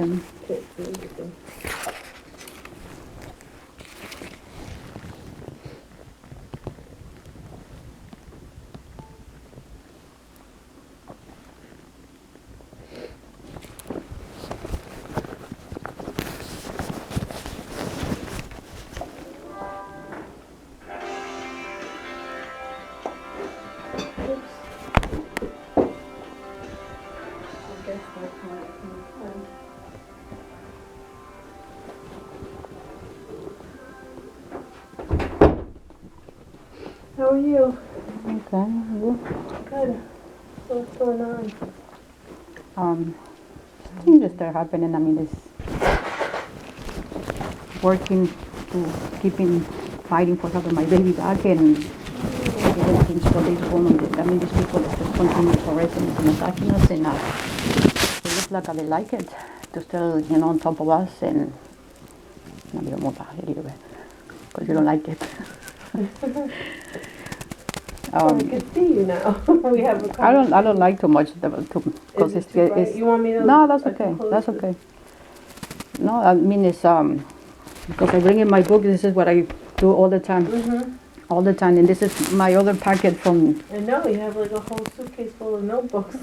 and Can't see anything. Oops. I guess that's not fun. How are you? okay. Yeah. Good. So what's going on? Things that are happening. I mean, it's working to keeping fighting for having my baby back and getting things for this woman. I mean, these people that just continue harassing us and attacking us, and it looks like they like it to still, on top of us and a little more about it a little bit because you don't like it. I can see you now. We have a I don't like too much because Is it too bright? You want me to? no, that's I can okay. close That's this? okay. No, I mean it's because I bring in my book. This is what I do all the time, all the time, and this is my other packet from. I know, you have like a whole suitcase full of notebooks.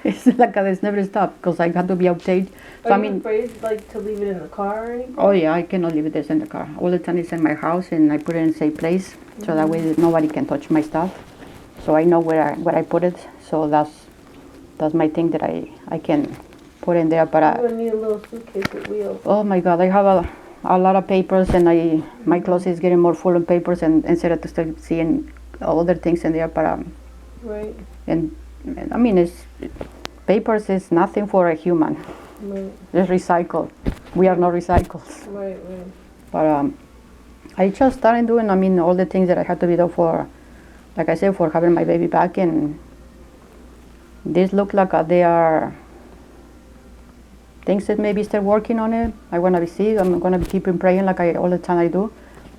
It's like it's never stop because I have to be updated. So Are I you mean, afraid like to leave it in the car or anything? oh yeah, I cannot leave this in the car. All the time it's in my house, and I put it in a safe place so that way that nobody can touch my stuff. So I know where I put it. So that's my thing that I can put in there. But You're gonna need a little suitcase with wheels. oh my God, I have a lot of papers, and my closet is getting more full of papers, and instead of to start seeing other things in there. But Right, and I mean, papers is nothing for a human. right, It's recycled. We are not recycled. right. But I just started doing, I mean, all the things that I had to be done for, like I said, for having my baby back, and this look like they are things that maybe start working on it. I want to see. I'm gonna be keeping praying like all the time I do,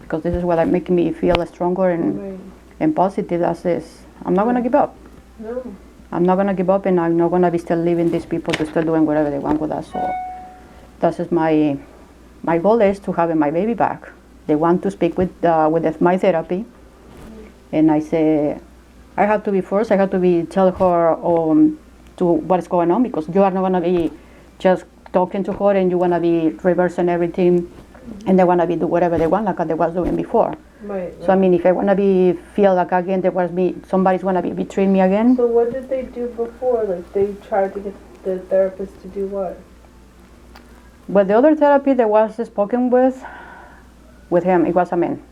because this is what is making me feel stronger Right. and positive as this. I'm not gonna give up. No. I'm not gonna give up, and I'm not gonna be still leaving these people to still doing whatever they want with us. So that is my goal is to have my baby back. They want to speak with my therapy, and I say I have to be first. I have to be tell her to what is going on, because you are not gonna be just talking to her and you wanna be reversing everything, and they wanna be do whatever they want like they was doing before. Right. So I mean, if I wanna be feel like again there was me, somebody's wanna be betraying me again. So what did they do before? Like they tried to get the therapist to do what? But the other therapy that was spoken with him, it was a man.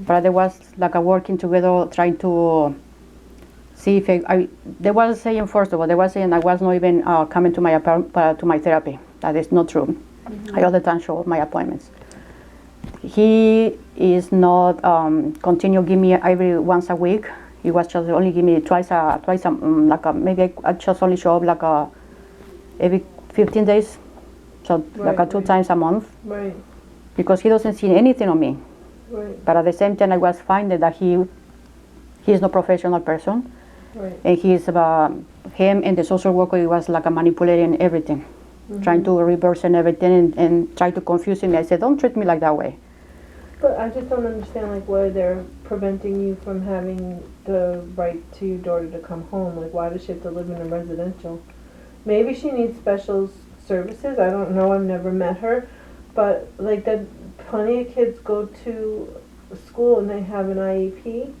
But there was like a working together, trying to see if they was saying, first of all, they was saying I was not even coming to my therapy. That is not true. I all the time show up my appointments. He is not continue give me every once a week. He was just only give me twice maybe I just only show up like every 15 days, so like Right, 2 right. times a month, Right. because he doesn't see anything on me. Right. But at the same time, I was finding that he is no professional person, Right. and he's him and the social worker. He was like manipulating everything, trying to reverse and everything, and try to confuse me. I said, don't treat me like that way. But I just don't understand like why they're preventing you from having the right to your daughter to come home. Like why does she have to live in a residential? Maybe she needs special services. I don't know. I've never met her, but like that, plenty of kids go to school and they have an IEP.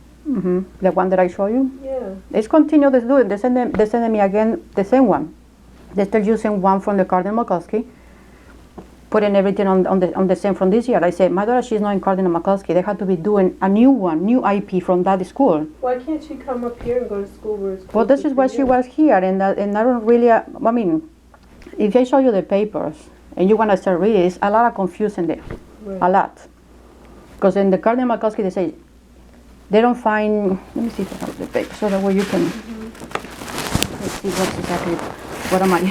The one that I show you. Yeah. It's continue to do it. They send me again the same one. They're still using one from the Cardinal McCluskey, putting everything on the same from this year. I said, my daughter, she's not in Cardinal McCluskey. They have to be doing a new one, new IP from that school. Why can't she come up here and go to school where it's Well, this closer is to why she you? was here, and I don't really. I mean, if I show you the papers and you want to start reading, it's a lot of confusion there, Right. a lot. Because in the Cardinal McCluskey, they say they don't find. Let me see if I have the paper so that way you can let's see what's exactly. What am I?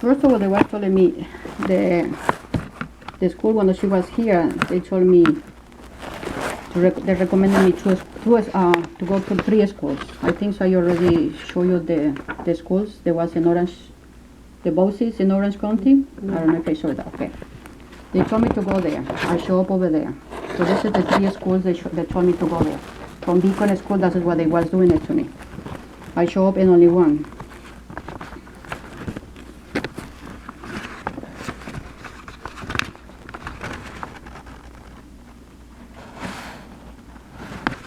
First of all, they were telling me the school when she was here. They told me they recommended me to go to 3 schools. I think so. I already showed you the schools. There was in Orange, the Bosses in Orange County. I don't know if I showed that. Okay. They told me to go there. I show up over there. So this is the 3 schools they told me to go there. From Beacon School, that is what they was doing it to me. I show up in only one.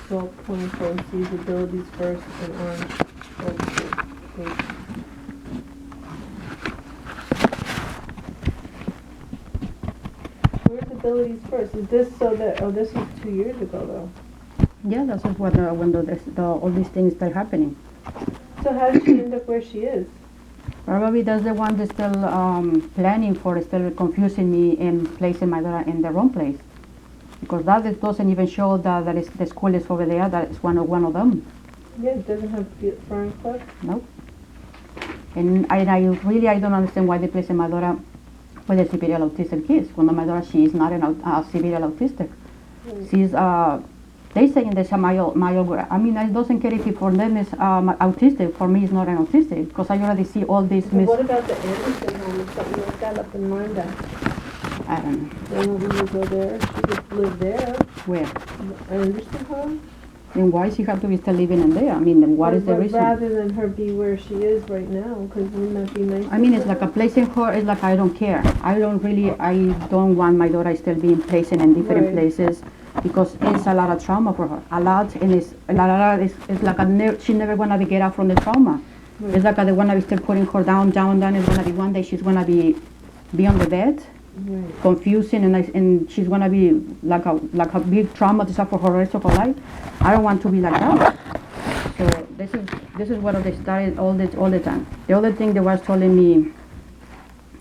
So, 24 sees abilities first and Orange. Where's abilities first? Is this so that, oh, this was 2 years ago though. Yeah, that's just what when all these things start happening. So how did she end up where she is? Probably that's the one that's still planning for, still confusing me and placing my daughter in the wrong place. Because that doesn't even show that the school is over there, that it's one of them. Yeah, it doesn't have Flying Club. No. And I don't understand why they place my daughter with the severe autistic kids. When my daughter, she is not a severe autistic. She's they say there's a mild. I mean, I doesn't care if for them is autistic. For me, it's not an autistic because I already see all these. What about the Anderson home? Is something like that up in Linda? I don't know. Then when we go there, she could live there. Where? Anderson home? And why she have to be still living in there? I mean, then what is the reason? Rather than her be where she is right now, because wouldn't that be nice? I mean, it's like a placing her. It's like I don't care. I don't want my daughter still being placed in different places because it's a lot of trauma for her. A lot, and it's like she never gonna get out from the trauma. Right. It's like they wanna be still putting her down. It's gonna be one day she's gonna be on the bed. Right. Confusing and she's gonna be like a big trauma to suffer for the rest of her life. I don't want to be like that. So this is what they started all the time. The other thing they was telling me,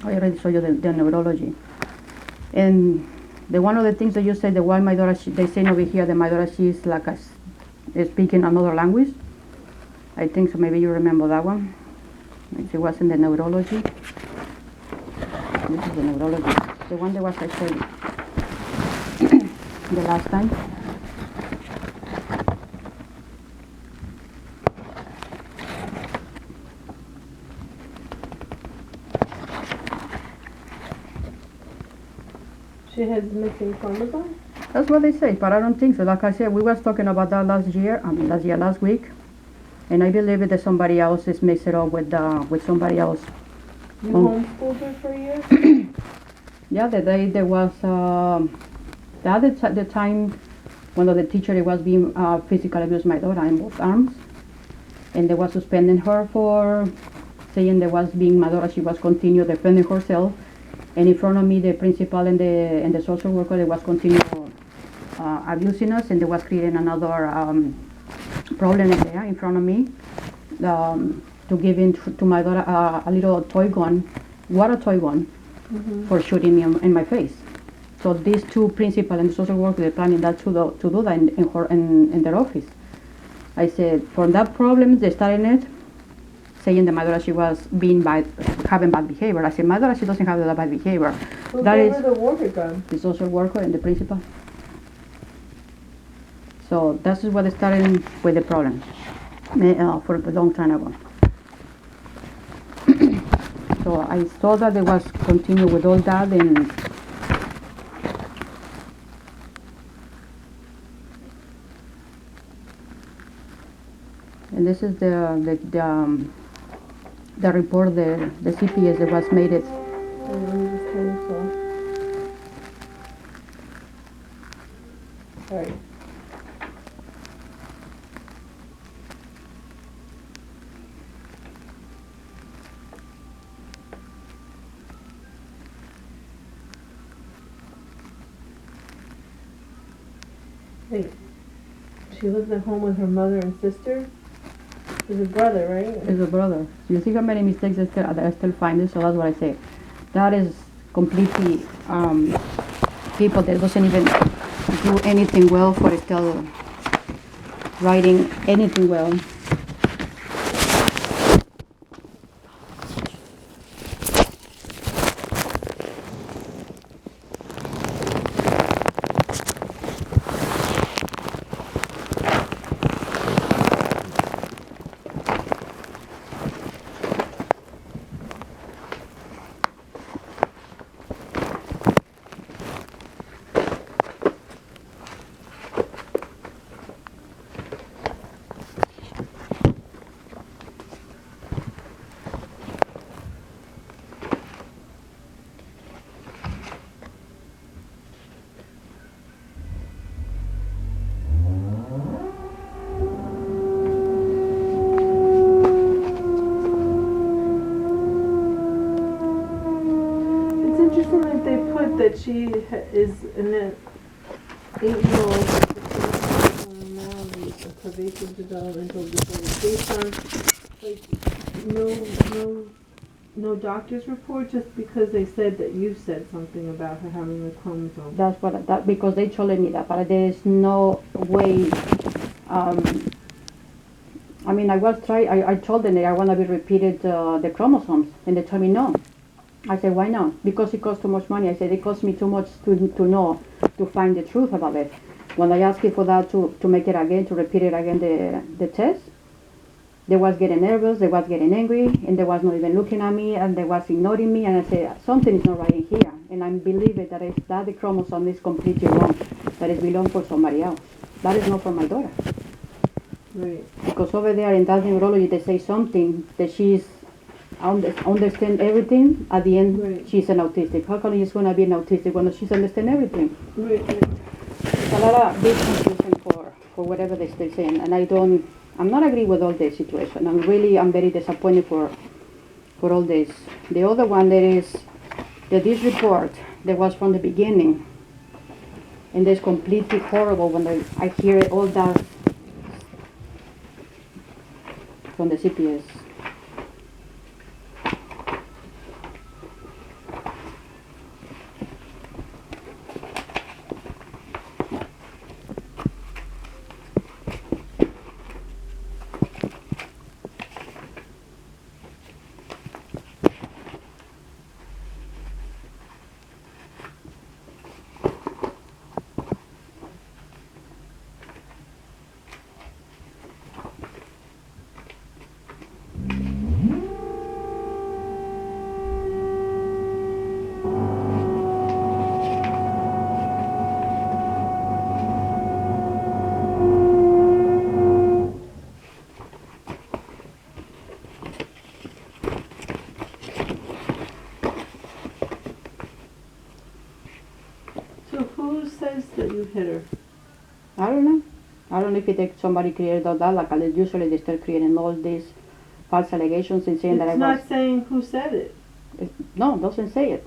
I already showed you the neurology, and the one of the things that you said, the why my daughter they say over here that my daughter she's like is speaking another language. I think so. Maybe you remember that one. It was in the neurology. This is the neurology. The one that was I showed you the last time. She has missing chromosome? That's what they say, but I don't think so. Like I said, we was talking about that last week, and I believe that somebody else is mixed it up with somebody else. You homeschooled her for a year? Yeah, the day there was the time when the teacher was being physically abused my daughter in both arms, and they was suspending her for saying there was being my daughter. She was continue defending herself, and in front of me, the principal and the social worker they was continue abusing us, and they was creating another problem in there in front of me to give in to my daughter a little toy gun, water toy gun. Mm-hmm. For shooting me in my face. So these two principal and the social worker they're planning that to do that in their office. I said from that problem they started it saying that my daughter she was having bad behavior. I said my daughter she doesn't have that bad behavior. Who gave her the water gun? The social worker and the principal. So that is what they started with the problem for a long time ago. So I saw that they was continue with all that and this is the report the CPS that was made it. Sorry. Wait, she lives at home with her mother and sister? There's a brother, right? There's a brother. You see how many mistakes I still find it, so that's what I say. That is completely people that doesn't even do anything well for still writing anything well. interesting that they put that she is an 8-year-old with abnormalities and pervasive developmental disorders based on like no doctor's report, just because they said that you said something about her having a chromosome. That's what that because they told me that, but there is no way. I mean, I told them that I want to be repeated the chromosomes, and they told me no. I said, why not? Because it costs too much money. I said, it costs me too much to know, to find the truth about it. When I asked for that to make it again, to repeat it again, the test, they was getting nervous, they was getting angry, and they was not even looking at me, and they was ignoring me, and I said, something is not right in here. And I believe it, that the chromosome is completely wrong, that it belongs for somebody else. That is not for my daughter. Right. Because over there in that neurology, they say something that she's understand everything. At the end, Right. she's an autistic. How come she's going to be an autistic when she's understand everything? Right. It's a lot of big confusion for whatever they're saying. And I'm not agree with all this situation. I'm very disappointed for all this. The other one that is, that this report that was from the beginning, and it's completely horrible when I hear all that from the CPS. So who says that you hit her? I don't know. I don't know if somebody created all that. Like usually they start creating all these false allegations and saying that I It's was. not saying who said it. No, it doesn't say it.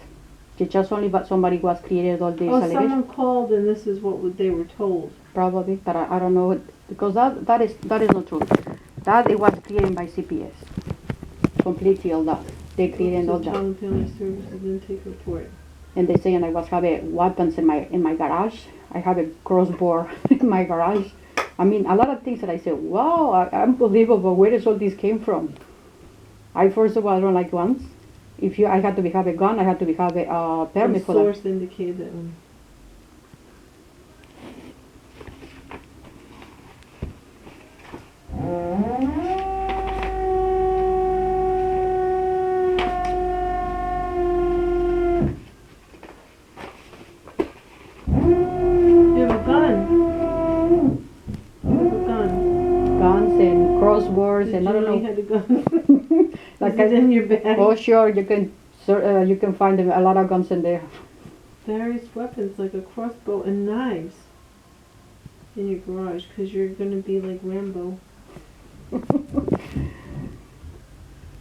It's just only but somebody was created all these Oh, allegations. someone called and this is what they were told. Probably, but I don't know because that is not true. That it was created by CPS. Completely all that. They created all So that. Child and Family Services didn't take a report. And they saying I was having weapons in my garage. I have a crossbow in my garage. I mean, a lot of things that I said, wow, unbelievable. Where does all this came from? First of all, I don't like guns. I had to have a gun, I had to have a permit The for that. source indicated that one. You have a gun. You have a gun. Guns and crossbows Did and you I don't know you know. had a gun? Like Is it in your bag? Oh, sure, you can find a lot of guns in there. Various weapons like a crossbow and knives in your garage because you're gonna be like Rambo.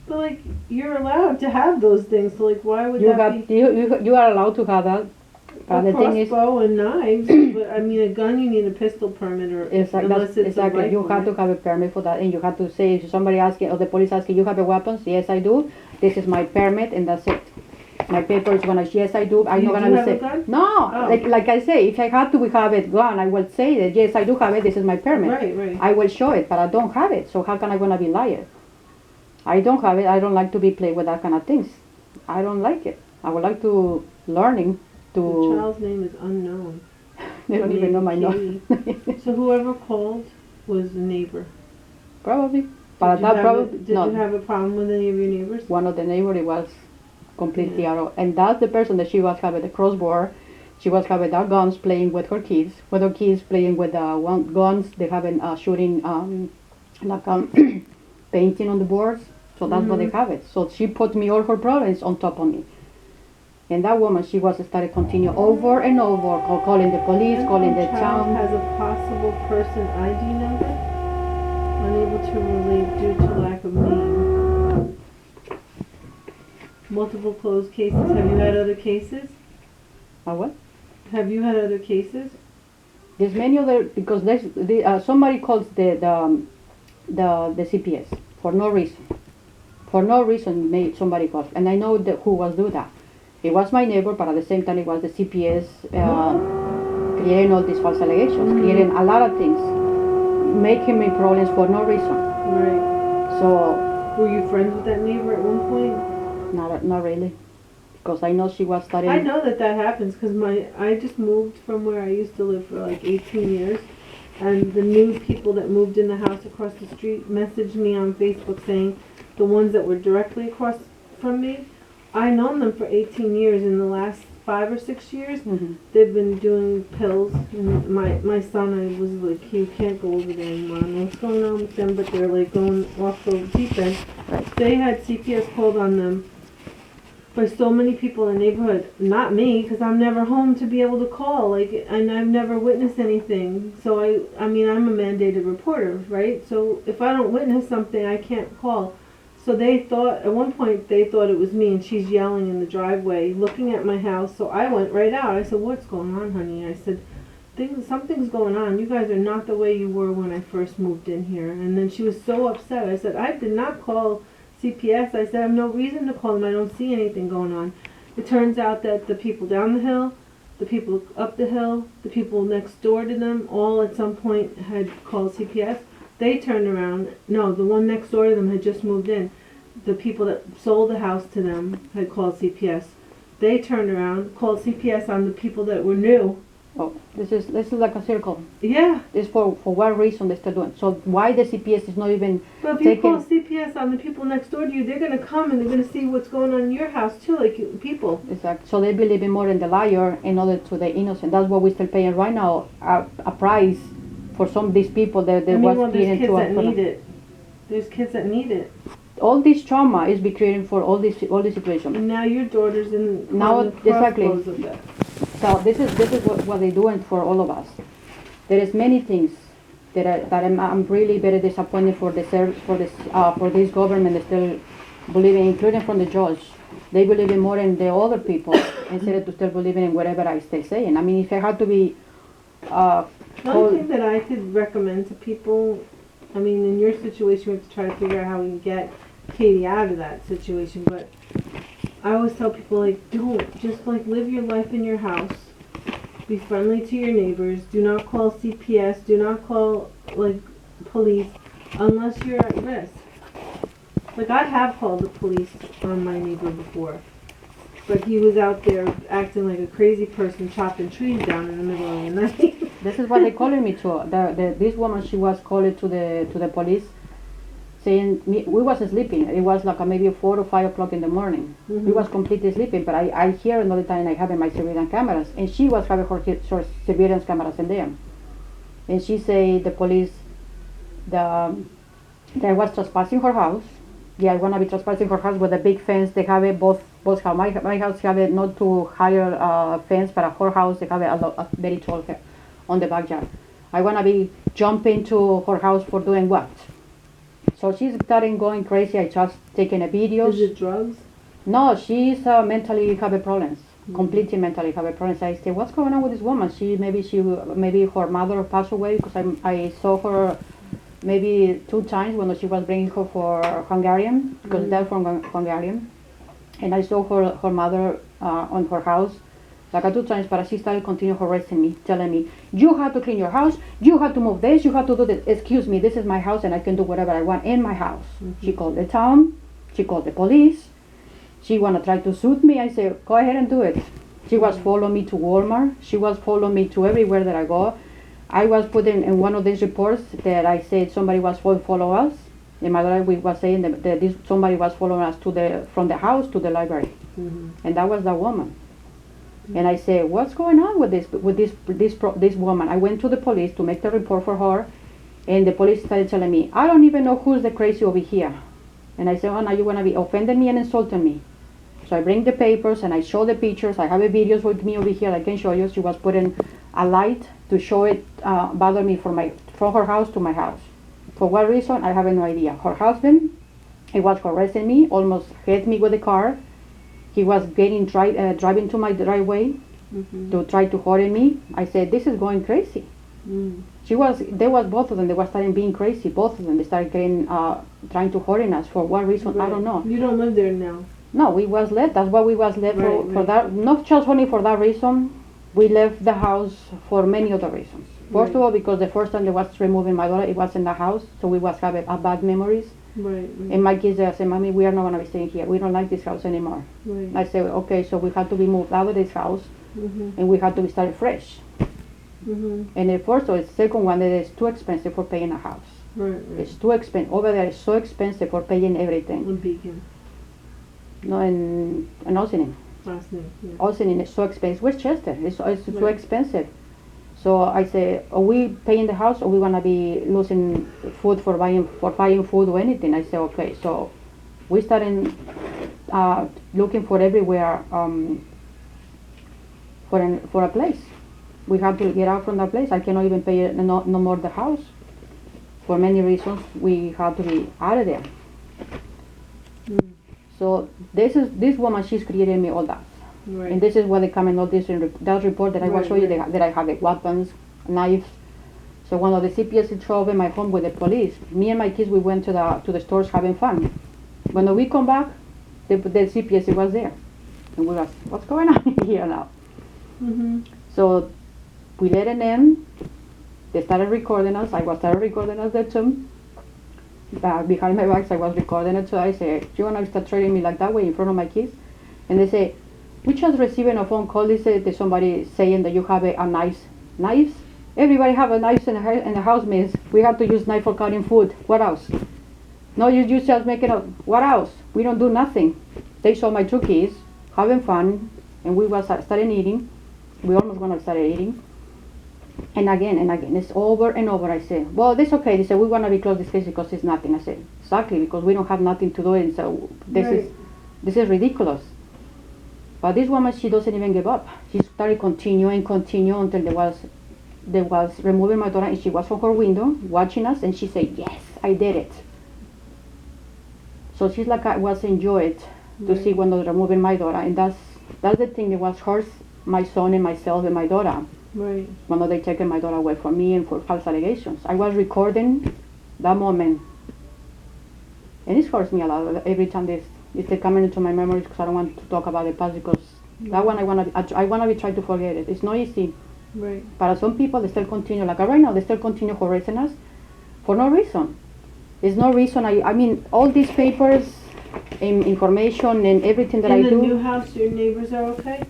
But like you're allowed to have those things, so like why would that be You are allowed to have that. a The thing is, crossbow and knives? But I mean, a gun you need a pistol permit or unless it's exactly. a You rifle, have to right? have a permit for that, and you have to say if somebody asking or the police asking you have a weapons. Yes, I do. This is my permit, and that's it. My paper is gonna. Yes, I do. I'm You not do gonna have a say gun? no. Oh. Like I say, if I had to have it gun, I will say that yes, I do have it. This is my permit. Right. I will show it, but I don't have it. So how can I gonna be liar? I don't have it. I don't like to be played with that kind of things. I don't like it. I would like to learning The to. child's name is unknown. They don't even know my name. So whoever called was a neighbor. Probably, but Did you that have probably did you have a problem with any of your neighbors? One of the neighbors was completely out of, and that's the person that she was having the crossbar. She was having their guns playing with her kids playing with guns. They having shooting like painting on the boards. So that's what they have it. So she put me all her problems on top of me. And that woman, she was started continue over and over, calling the police, calling the Child town. has a possible person ID number, unable to relate due to lack of name. Multiple closed cases. Have you had other cases? What? Have you had other cases? There's many other, because somebody calls the CPS for no reason. For no reason, somebody calls, and I know who was doing that. It was my neighbor, but at the same time, it was the CPS creating all these false allegations, creating a lot of things, making me problems for no reason. Right. So. Were you friends with that neighbor at one point? Not really, because I know she was studying. I know that happens because I just moved from where I used to live for like 18 years, and the new people that moved in the house across the street messaged me on Facebook saying the ones that were directly across from me, I known them for 18 years. In the last 5 or 6 years, they've been doing pills. And my son, I was like, you can't go over there anymore. I don't know what's going on with them, but they're like going off the deep end. Right. They had CPS called on them by so many people in the neighborhood. Not me, because I'm never home to be able to call. And I've never witnessed anything. So I mean, I'm a mandated reporter, right? So if I don't witness something, I can't call. So they thought, at one point, they thought it was me, and she's yelling in the driveway, looking at my house. So I went right out. I said, what's going on, honey? I said, something's going on. You guys are not the way you were when I first moved in here. And then she was so upset. I said, I did not call CPS. I said, I have no reason to call them. I don't see anything going on. It turns out that the people down the hill, the people up the hill, the people next door to them, all at some point had called CPS. They turned around. No, the one next door to them had just moved in. The people that sold the house to them had called CPS. They turned around, called CPS on the people that were new. Oh, this is like a circle. Yeah. This for what reason they still doing? So why the CPS is not even? But if you call CPS on the people next door to you, they're gonna come and they're gonna see what's going on in your house too, like people. Exactly. So they believe more in the liar in order to the innocent. That's what we're still paying right now. A price for some of these people that they was there's kids that need it. There's kids that need it. All this trauma is be creating for all this situation. And now your daughter's in now the crossroads of that. So this is what they're doing for all of us. There is many things that I'm really very disappointed for this government that still believing, including from the judge. They believe in more in the other people instead of to still believing in whatever I stay saying. I mean, if I had to be. One thing that I could recommend to people, I mean, in your situation, we have to try to figure out how we can get Katie out of that situation, but I always tell people, like, don't, just, like, live your life in your house, be friendly to your neighbors, do not call CPS, do not call, like, police, unless you're at risk. Like, I have called the police on my neighbor before, but he was out there acting like a crazy person, chopping trees down in the middle of the night. This is what they calling me to. This woman, she was called to the police, saying we was sleeping. It was like maybe 4 or 5 o'clock in the morning. We was completely sleeping, but I hear another time I having my surveillance cameras, and she was having her surveillance cameras in there, and she say the police that I was trespassing her house. Yeah, I wanna be trespassing her house with a big fence. They have it both house. My house have it not too higher fence, but her house they have a very tall on the backyard. I wanna be jumping to her house for doing what? So she's starting going crazy. I just taking a videos. Is it drugs? No, she's mentally have problems. Completely mentally have problems. I say, what's going on with this woman? Maybe her mother passed away because I saw her maybe 2 times when she was bringing her for Hungarian, because they're from Hungarian. And I saw her mother on her house like 2 times, but she started continue harassing me, telling me, you have to clean your house, you have to move this, you have to do this. Excuse me, this is my house and I can do whatever I want in my house. She called the town, she called the police, she wanna try to shoot me. I said, go ahead and do it. She was following me to Walmart, she was following me to everywhere that I go. I was putting in one of these reports that I said somebody was follow us. And my daughter was saying that somebody was following us from the house to the library, and that was that woman. And I said, what's going on with this woman? I went to the police to make the report for her, and the police started telling me, I don't even know who's the crazy over here. And I said, oh, now you want to be offending me and insulting me. So I bring the papers and I show the pictures. I have a videos with me over here. I can show you. She was putting a light to show it bother me from her house to my house. For what reason? I have no idea. Her husband, he was harassing me, almost hit me with a car. he was driving to my driveway to try to hurt me. I said, this is going crazy. They was both of them. They were starting being crazy. Both of them. They started getting, trying to hurt us for what reason? I don't know. You don't live there now. No, we was left. That's why we was left for that. Not just only for that reason. We left the house for many other reasons. First of all, because the first time they was removing my daughter, it was in the house, so we was having bad memories. And my kids they said, Mommy, we are not gonna be staying here. We don't like this house anymore. I said, okay, so we had to be moved out of this house, and we had to be started fresh. And the first or the second one, that is too expensive for paying a house. It's too expensive. Over there, it's so expensive for paying everything. In Beacon. No, in Ossining. Ossining is so expensive. Westchester, it's so expensive. So I say, are we paying the house, or we gonna be losing food for buying food or anything? I say, okay. So we started looking for everywhere for a place. We have to get out from that place. I cannot even pay no more the house. For many reasons, we have to be out of there. So this woman, she's created me all that. And this is what they come and all this in that report that I will show you that I have the weapons, knives. So one of the CPS in trouble in my home with the police. Me and my kids, we went to the stores having fun. When we come back, the CPS was there. And we was, what's going on here now? So we let it in. They started recording us. I started recording us there too. Behind my back, I was recording it too. I said, you want to start treating me like that way in front of my kids? And they say, we just received a phone call. They said that somebody saying that you have a knife. Knives? Everybody have a knife in the house, miss. We have to use knife for cutting food. What else? No, you just make it up. What else? We don't do nothing. They saw my two kids having fun, and we was starting eating. We almost gonna start eating. And again, it's over and over. I say, well, that's okay. They said, we want to be close this case because it's nothing. I said, exactly, because we don't have nothing to do, and so this is ridiculous. But this woman, she doesn't even give up. She started continue until they was removing my daughter, and she was from her window watching us, and she said, yes, I did it. So she's like, I was enjoyed to see when they were removing my daughter, and that's the thing that was hurts my son and myself and my daughter. When they taken my daughter away from me and for false allegations. I was recording that moment, and it hurts me a lot every time they coming into my memories, because I don't want to talk about the past, because that one I wanna be trying to forget it. It's not easy. But some people, they still continue, like right now, they still continue harassing us for no reason. There's no reason. I mean, all these papers and information and everything that I do. In the new house, your neighbors are okay?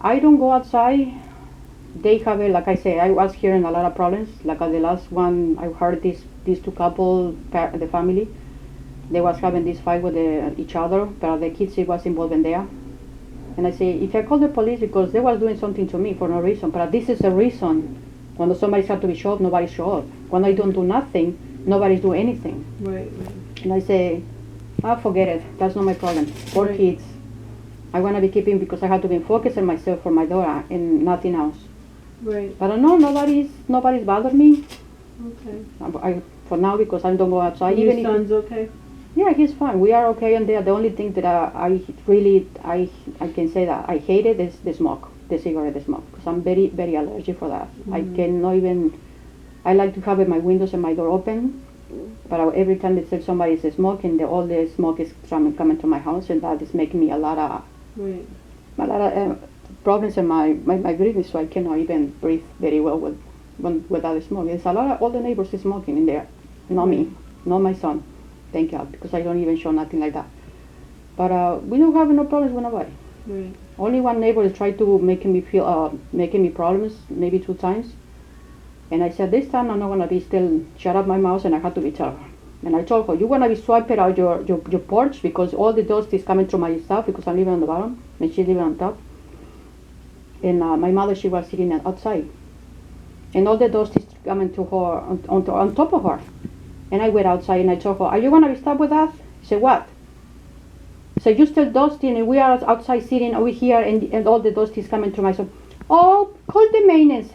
I don't go outside. They have it, like I say, I was hearing a lot of problems. Like the last one, I heard these two couple, the family, they was having this fight with each other, but the kids, it was involved in there. And I say, if I call the police, because they was doing something to me for no reason, but this is a reason. When somebody's have to be show up, nobody show up. When I don't do nothing, nobody's do anything. And I say, forget it. That's not my problem. Poor kids. I want to be keeping, because I have to be focused on myself for my daughter and nothing else. But I know nobody's bothered me. For now, because I don't go outside. Your son's okay? Yeah, he's fine. We are okay in there. The only thing that I can say that I hate it is the smoke, the cigarette smoke, because I'm very, very allergic for that. I cannot even, I like to have my windows and my door open, but every time they say somebody is smoking, all the smoke is coming to my house, and that is making me a lot of problems in my breathing, so I cannot even breathe very well with that smoke. There's a lot of, all the neighbors is smoking in there, not me, not my son. Thank God, because I don't even show nothing like that. But we don't have no problems with nobody. Only one neighbor tried to making me problems, maybe 2 times. And I said, this time I'm not gonna be still shut up my mouth, and I had to be tell her. And I told her, you're gonna be swiping out your porch, because all the dust is coming through my stuff, because I'm living on the bottom and she's living on top. And my mother, she was sitting outside, and all the dust is coming to her on top of her. And I went outside and I told her, are you gonna be stopped with that? She said, what? So you still dusting, and we are outside sitting over here, and all the dust is coming to myself. Oh, call the maintenance.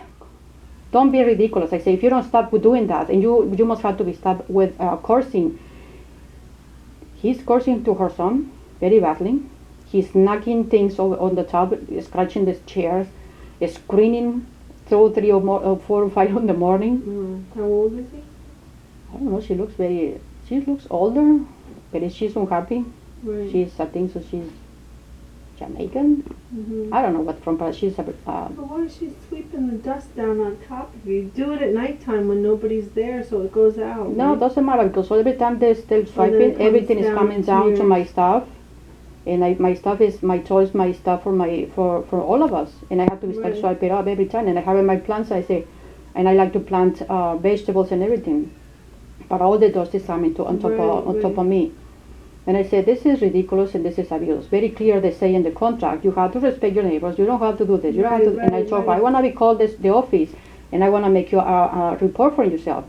Don't be ridiculous. I say, if you don't stop with doing that, and you must have to be stopped with cursing. He's cursing to her son very badly. He's knocking things on the top, scratching the chairs, screaming through 4 or 5 in the morning. How old is he? I don't know. She looks older, but she's unhappy. Right. I think so. She's Jamaican. I don't know what from, but she's But why is she sweeping the dust down on top of you? Do it at nighttime when nobody's there so it goes out. no, it right? doesn't matter because every time they're still it swiping, comes everything is down coming to down to yours. my stuff, and my stuff is my toys, my stuff for all of us, and I have to start Right. swiping up every time. And I have in my plants, I say, and I like to plant vegetables and everything, but all the dust is coming on top of me. And I said, this is ridiculous and this is abuse. Very clear they say in the contract, you have to respect your neighbors, you don't have to do this, you don't have to, and I told her, I want to be called the office, and I want to make you a report for yourself.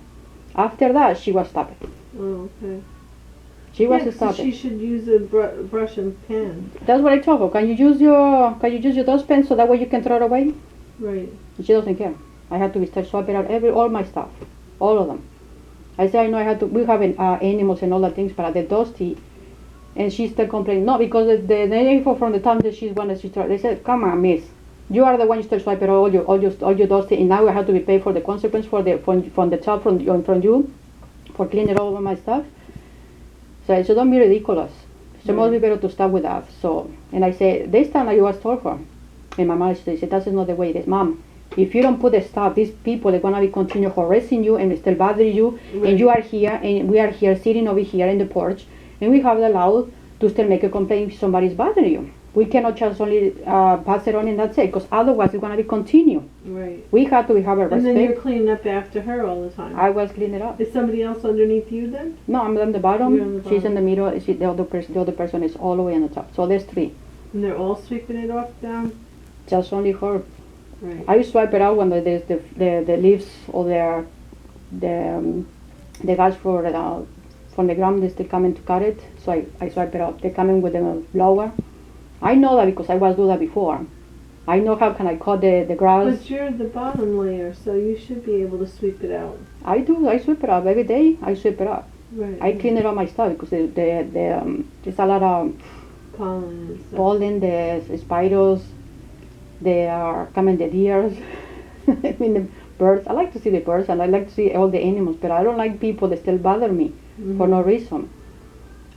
After that, she was stopped. Oh, okay. She was Yeah, so stopped. she should use a brush and pen. That's what I told her. Can you use your dustpan so that way you can throw it away? Right. And she doesn't care. I had to start swapping out all my stuff, all of them. I said, I know I had to. We have animals and all that things, but they're dusty. And she still complaining. No, because the neighbor from the time that she's one that she started, they said, "Come on, miss, you are the one you still swiping all your dusty, and now I have to be paid for the consequence from the top from you for cleaning all of my stuff." So I said, don't be ridiculous. So it must be better to start with that. So, and I said, this time I was told her, and my mom said, that's not the way it is. Mom, if you don't put the stuff, these people, they're going to be continue harassing you and still bothering you, and you are here, and we are here sitting over here in the porch, and we have the law to still make a complaint if somebody's bothering you. We cannot just only pass it on and that's it, because otherwise it's going to be continue. Right. We have to have a And then you're respect. cleaning up after her all the time. I was cleaning it up. Is somebody else underneath you then? No, I'm on the bottom. You're on the She's in bottom. the middle. The other person is all the way on the top. So there's 3. And they're all sweeping it off down? Just only her. Right. I swipe it out when there's the leaves or the guys from the ground, they still coming to cut it. So I swipe it out. They come in with the blower. I know that because I was doing that before. I know how can I cut the grass. But you're the bottom layer, so you should be able to sweep it out. I do. I sweep it up every day. I sweep it up. Right. I clean it up my stuff because there's a lot of Pollen and stuff. pollen, the spiders, they are coming the deers, I mean the birds. I like to see the birds and I like to see all the animals, but I don't like people that still bother me for no reason.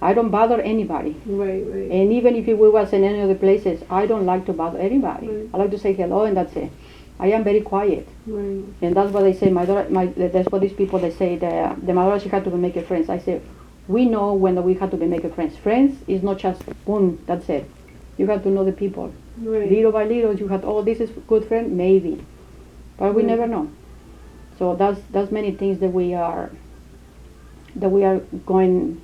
I don't bother anybody. Right, right. And even if we was in any other places, I don't like to bother anybody. Right. I like to say hello and that's it. I am very quiet. Right. And that's what they say. That's what these people they say. The mother she had to be making friends. I say, we know when we have to be making friends. Friends is not just boom. That's it. You have to know the people. Right. Little by little, you have this is good friend maybe, but we Right. never know. So that's many things that we are going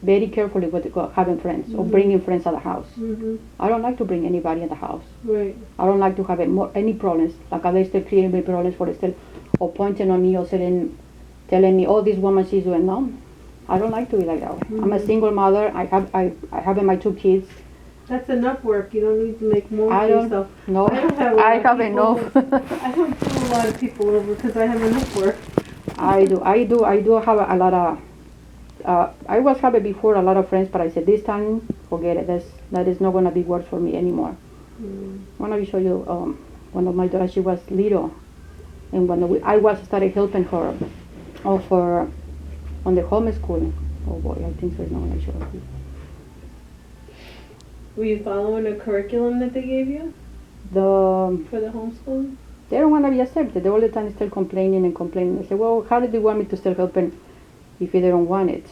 very carefully with having friends or bringing friends at the house. Mm-hmm. I don't like to bring anybody in the house. Right. I don't like to have any problems. Like they still creating me problems for still or pointing on me or telling me, oh, this woman she's doing. No, I don't like to be like that. I'm a single mother. I have my 2 kids. That's enough work. You don't need to make more I for don't yourself. know. I don't have a lot I of have people enough. I don't pull a lot of people over because I have enough work. I do have a lot of. I was having before a lot of friends, but I said this time, forget it. That is not gonna be work for me anymore. I want to show you one of my daughters. She was little, and when I was started helping her, on the homeschooling. Oh boy, I think so. No, I'm not sure. Were you following a curriculum that they gave you for the homeschooling? They don't want to be accepted. They all the time still complaining and complaining. I say, well, how do you want me to still help them if they don't want it?